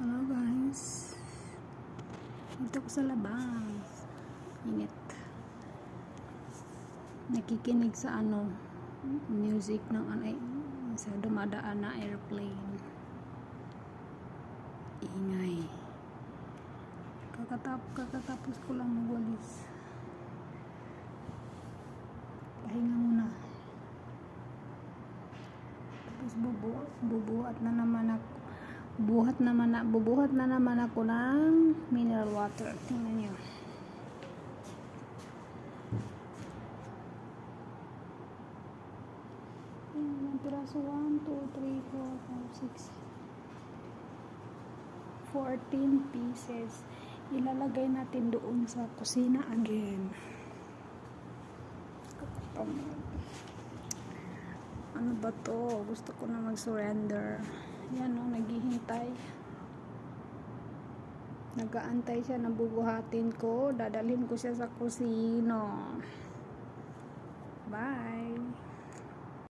Hello guys, dito ko sa labas, init, nakikinig sa music ng sa dumadaan na airplane, ingay. Kakatapos ko lang magwalis, pahinga muna, tapos bubuhat na naman ako ng mineral water. Tingnan nyo. Ayan, piraso 1, 2, 3, 4, 5, 6, 14 pieces. Ilalagay natin doon sa kusina again. Ano ba to? Gusto ko na mag-surrender. Yan o, naghihintay. Nag-aantay siya na bubuhatin ko. Dadalhin ko siya sa kusino. Bye!